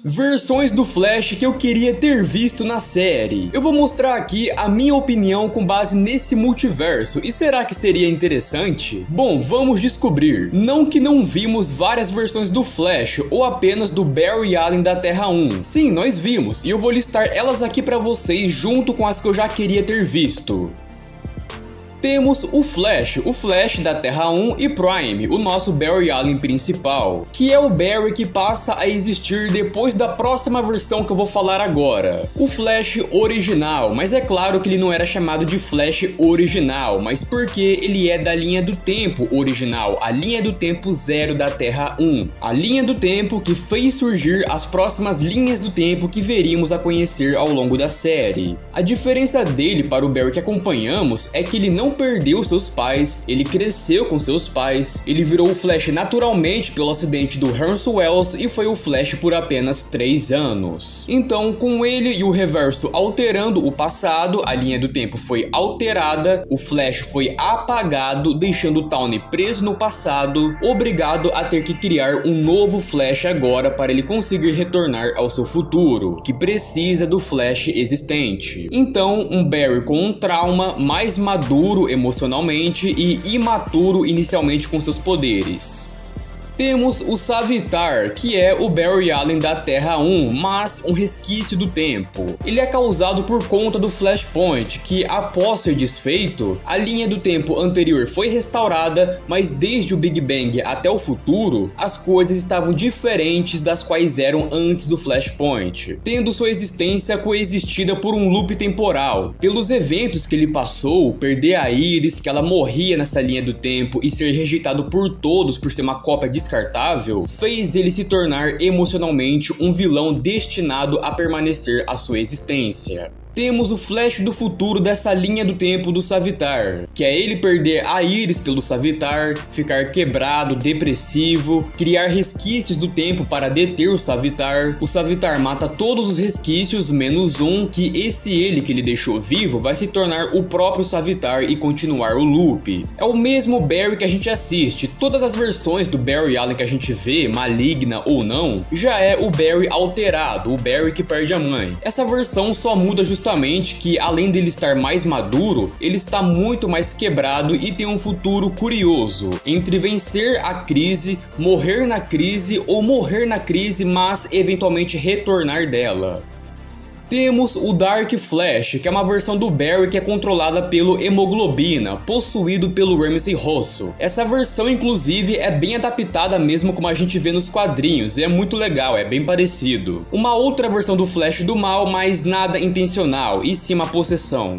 Versões do Flash que eu queria ter visto na série. Eu vou mostrar aqui a minha opinião com base nesse multiverso. E será que seria interessante? Bom, vamos descobrir. Não que não vimos várias versões do Flash ou apenas do Barry Allen da Terra 1. Sim, nós vimos, e eu vou listar elas aqui pra vocês junto com as que eu já queria ter visto. Temos o Flash da Terra 1 e Prime, o nosso Barry Allen principal, que é o Barry que passa a existir depois da próxima versão que eu vou falar agora. O Flash original, mas é claro que ele não era chamado de Flash original, mas porque ele é da linha do tempo original, a linha do tempo 0 da Terra 1. A linha do tempo que fez surgir as próximas linhas do tempo que veríamos a conhecer ao longo da série. A diferença dele para o Barry que acompanhamos é que ele não perdeu seus pais, ele cresceu com seus pais, ele virou o Flash naturalmente pelo acidente do Harrison Wells e foi o Flash por apenas 3 anos. Então, com ele e o reverso alterando o passado, a linha do tempo foi alterada, o Flash foi apagado, deixando o Tawny preso no passado, obrigado a ter que criar um novo Flash agora para ele conseguir retornar ao seu futuro, que precisa do Flash existente. Então, um Barry com um trauma, mais maduro emocionalmente e imaturo inicialmente com seus poderes. Temos o Savitar, que é o Barry Allen da Terra 1, mas um resquício do tempo. Ele é causado por conta do Flashpoint, que após ser desfeito, a linha do tempo anterior foi restaurada, mas desde o Big Bang até o futuro, as coisas estavam diferentes das quais eram antes do Flashpoint, tendo sua existência coexistida por um loop temporal. Pelos eventos que ele passou, perder a Iris, que ela morria nessa linha do tempo, e ser rejeitado por todos por ser uma cópia descartável, fez ele se tornar emocionalmente um vilão destinado a permanecer a sua existência. Temos o Flash do futuro dessa linha do tempo do Savitar, que é ele perder a Iris pelo Savitar, ficar quebrado, depressivo, criar resquícios do tempo para deter o Savitar mata todos os resquícios menos um, que esse ele que ele deixou vivo vai se tornar o próprio Savitar e continuar o loop. É o mesmo Barry que a gente assiste, todas as versões do Barry Allen que a gente vê, maligna ou não, já é o Barry alterado, o Barry que perde a mãe. Essa versão só muda justamente que, além dele estar mais maduro, ele está muito mais quebrado e tem um futuro curioso entre vencer a crise, morrer na crise ou morrer na crise, mas eventualmente retornar dela. Temos o Dark Flash, que é uma versão do Barry que é controlada pelo hemoglobina, possuído pelo Ramsey Rosso. Essa versão, inclusive, é bem adaptada mesmo como a gente vê nos quadrinhos, e é muito legal, é bem parecido. Uma outra versão do Flash do mal, mas nada intencional, e sim uma possessão.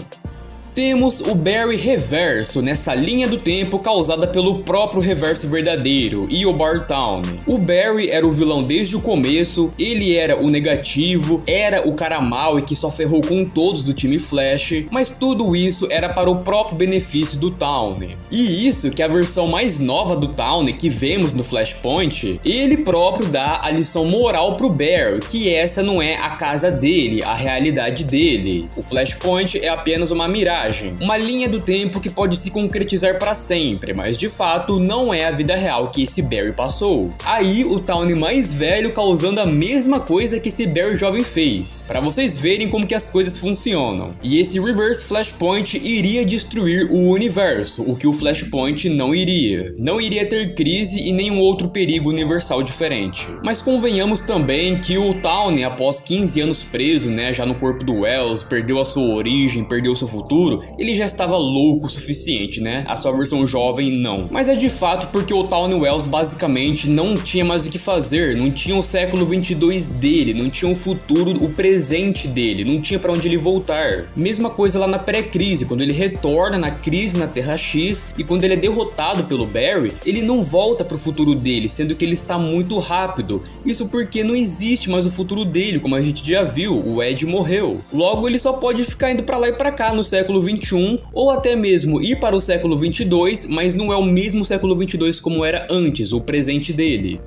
Temos o Barry Reverso, nessa linha do tempo causada pelo próprio Reverso verdadeiro, Eobard Tawny. O Barry era o vilão desde o começo, ele era o negativo, era o cara mau e que só ferrou com todos do time Flash, mas tudo isso era para o próprio benefício do Tawny. E isso que a versão mais nova do Tawny que vemos no Flashpoint, ele próprio dá a lição moral pro Barry, que essa não é a casa dele, a realidade dele. O Flashpoint é apenas uma miragem, uma linha do tempo que pode se concretizar para sempre, mas de fato não é a vida real que esse Barry passou. Aí o Tawny mais velho causando a mesma coisa que esse Barry jovem fez, para vocês verem como que as coisas funcionam. E esse Reverse Flashpoint iria destruir o universo, o que o Flashpoint não iria. Não iria ter crise e nenhum outro perigo universal diferente. Mas convenhamos também que o Tawny, após 15 anos preso, né, já no corpo do Wells, perdeu a sua origem, perdeu seu futuro, ele já estava louco o suficiente, né? A sua versão jovem não. Mas é de fato porque o Tawny Wells basicamente não tinha mais o que fazer, não tinha o século 22 dele, não tinha o futuro, o presente dele, não tinha para onde ele voltar. Mesma coisa lá na pré-crise, quando ele retorna na crise na Terra X e quando ele é derrotado pelo Barry, ele não volta pro futuro dele, sendo que ele está muito rápido. Isso porque não existe mais o futuro dele, como a gente já viu, o Ed morreu. Logo ele só pode ficar indo para lá e para cá no século 21 ou até mesmo ir para o século 22, mas não é o mesmo século 22 como era antes, o presente dele.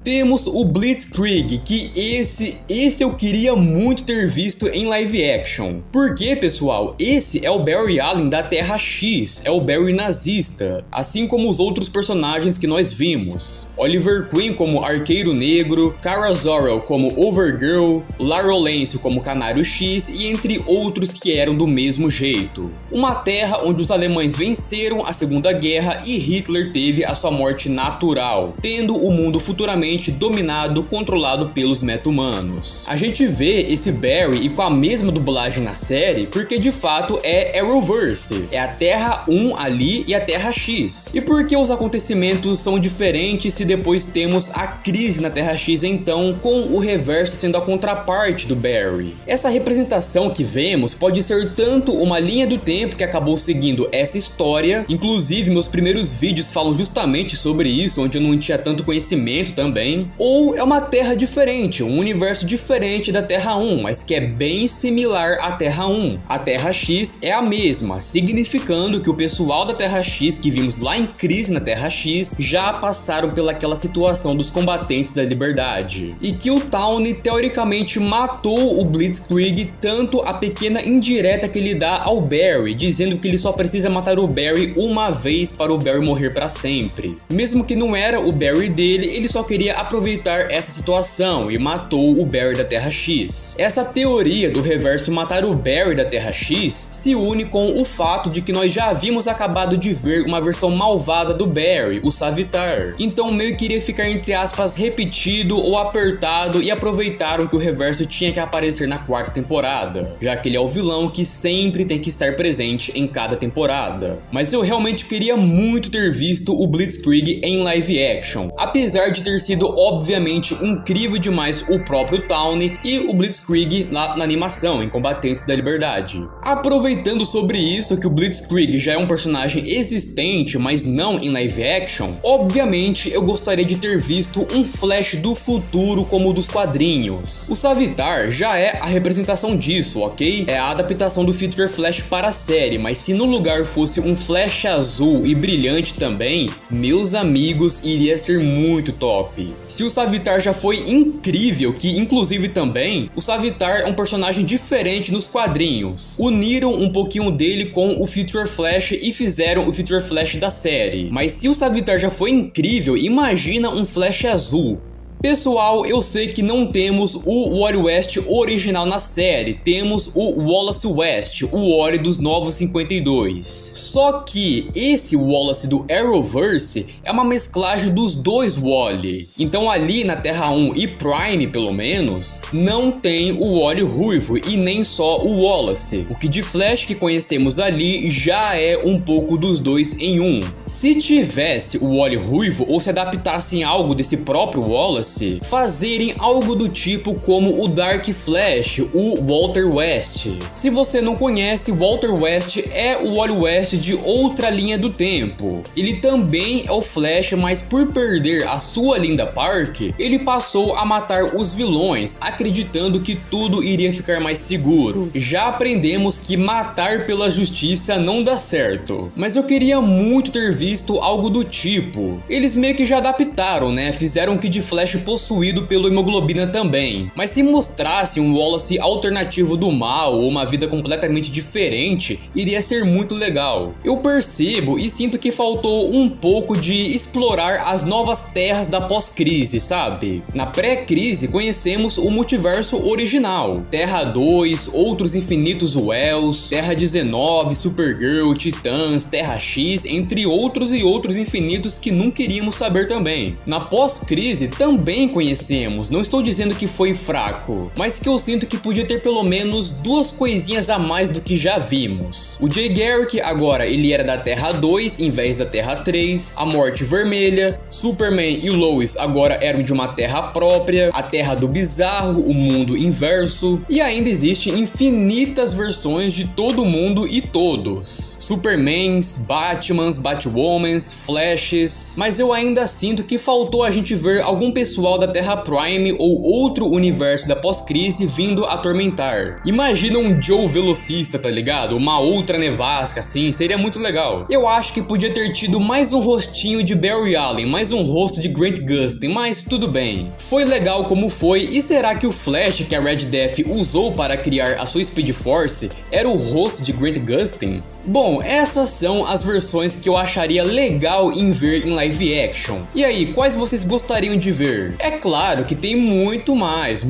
Temos o Blitzkrieg, que esse eu queria muito ter visto em live action. Porque, pessoal, esse é o Barry Allen da Terra X, é o Barry nazista, assim como os outros personagens que nós vimos. Oliver Queen como Arqueiro Negro, Kara Zor-El como Overgirl, Lara Lance como Canário X e entre outros que eram do mesmo jeito. Uma terra onde os alemães venceram a Segunda Guerra e Hitler teve a sua morte natural, tendo o mundo futuramente dominado, controlado pelos meta-humanos. A gente vê esse Barry e com a mesma dublagem na série porque de fato é Arrowverse, é a Terra 1 ali e a Terra X. E por que os acontecimentos são diferentes se depois temos a crise na Terra X então, com o reverso sendo a contraparte do Barry? Essa representação que vemos pode ser tanto uma linha do tempo que acabou seguindo essa história, inclusive meus primeiros vídeos falam justamente sobre isso, onde eu não tinha tanto conhecimento também, ou é uma Terra diferente, um universo diferente da Terra 1, mas que é bem similar à Terra 1. A Terra X é a mesma, significando que o pessoal da Terra X que vimos lá em Crise na Terra X já passaram pelaquela situação dos combatentes da liberdade. E que o Tawny teoricamente matou o Blitzkrieg, tanto a pequena indireta que ele dá ao Barry, dizendo que ele só precisa matar o Barry uma vez para o Barry morrer para sempre. Mesmo que não era o Barry dele, ele só queria aproveitar essa situação e matou o Barry da Terra X. Essa teoria do reverso matar o Barry da Terra X se une com o fato de que nós já havíamos acabado de ver uma versão malvada do Barry, o Savitar. Então meio que iria ficar entre aspas repetido ou apertado e aproveitaram que o reverso tinha que aparecer na quarta temporada, já que ele é o vilão que sempre tem que estar presente em cada temporada. Mas eu realmente queria muito ter visto o Blitzkrieg em live action, apesar de ter sido obviamente incrível demais o próprio Tawny e o Blitzkrieg na animação, em Combatentes da Liberdade. Aproveitando sobre isso, que o Blitzkrieg já é um personagem existente, mas não em live action, obviamente eu gostaria de ter visto um Flash do futuro como o dos quadrinhos. O Savitar já é a representação disso, ok? É a adaptação do Future Flash para a série, mas se no lugar fosse um Flash azul e brilhante também, meus amigos, iria ser muito top. Se o Savitar já foi incrível, que inclusive também, o Savitar é um personagem diferente nos quadrinhos. Uniram um pouquinho dele com o Future Flash e fizeram o Future Flash da série. Mas se o Savitar já foi incrível, imagina um Flash azul. Pessoal, eu sei que não temos o Wally West original na série, temos o Wallace West, o Wally dos Novos 52. Só que esse Wallace do Arrowverse é uma mesclagem dos dois Wally. Então ali na Terra 1 e Prime, pelo menos, não tem o Wally ruivo e nem só o Wallace. O que de Flash que conhecemos ali já é um pouco dos dois em um. Se tivesse o Wally ruivo ou se adaptassem algo desse próprio Wallace, fazerem algo do tipo como o Dark Flash, o Walter West. Se você não conhece, Walter West é o Wally West de outra linha do tempo. Ele também é o Flash, mas por perder a sua Linda Park, ele passou a matar os vilões, acreditando que tudo iria ficar mais seguro. Já aprendemos que matar pela justiça não dá certo, mas eu queria muito ter visto algo do tipo. Eles meio que já adaptaram, né? Fizeram que de Flash possuído pelo hemoglobina também. Mas se mostrasse um Wallace alternativo do mal ou uma vida completamente diferente, iria ser muito legal. Eu percebo e sinto que faltou um pouco de explorar as novas terras da pós-crise, sabe? Na pré-crise conhecemos o multiverso original, Terra 2, Outros Infinitos Wells, Terra 19, Supergirl, Titãs, Terra X, entre outros e outros infinitos que não queríamos saber também. Na pós-crise também conhecemos, não estou dizendo que foi fraco, mas que eu sinto que podia ter pelo menos duas coisinhas a mais do que já vimos. O Jay Garrick agora ele era da Terra 2 em vez da Terra 3, a Morte Vermelha, Superman e Lois agora eram de uma terra própria, a Terra do Bizarro, o mundo inverso, e ainda existem infinitas versões de todo mundo e todos. Supermans, Batmans, Batwomans, Flashes, mas eu ainda sinto que faltou a gente ver algum personagem pessoal da Terra Prime ou outro universo da pós-crise vindo atormentar. Imagina um Joe velocista, tá ligado? Uma outra nevasca assim, seria muito legal. Eu acho que podia ter tido mais um rostinho de Barry Allen, mais um rosto de Grant Gustin, mas tudo bem. Foi legal como foi, e será que o Flash que a Red Death usou para criar a sua Speed Force era o rosto de Grant Gustin? Bom, essas são as versões que eu acharia legal em ver em live action. E aí, quais vocês gostariam de ver? É claro que tem muito mais,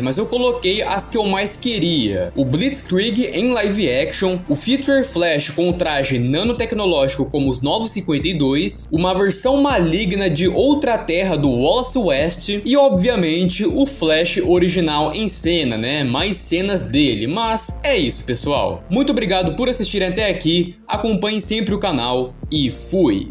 mas eu coloquei as que eu mais queria. O Blitzkrieg em live action, o Future Flash com o traje nanotecnológico como os Novos 52, uma versão maligna de outra terra do Wallace West e obviamente o Flash original em cena, né? Mais cenas dele, mas é isso, pessoal. Muito obrigado por assistir até aqui, acompanhe sempre o canal e fui!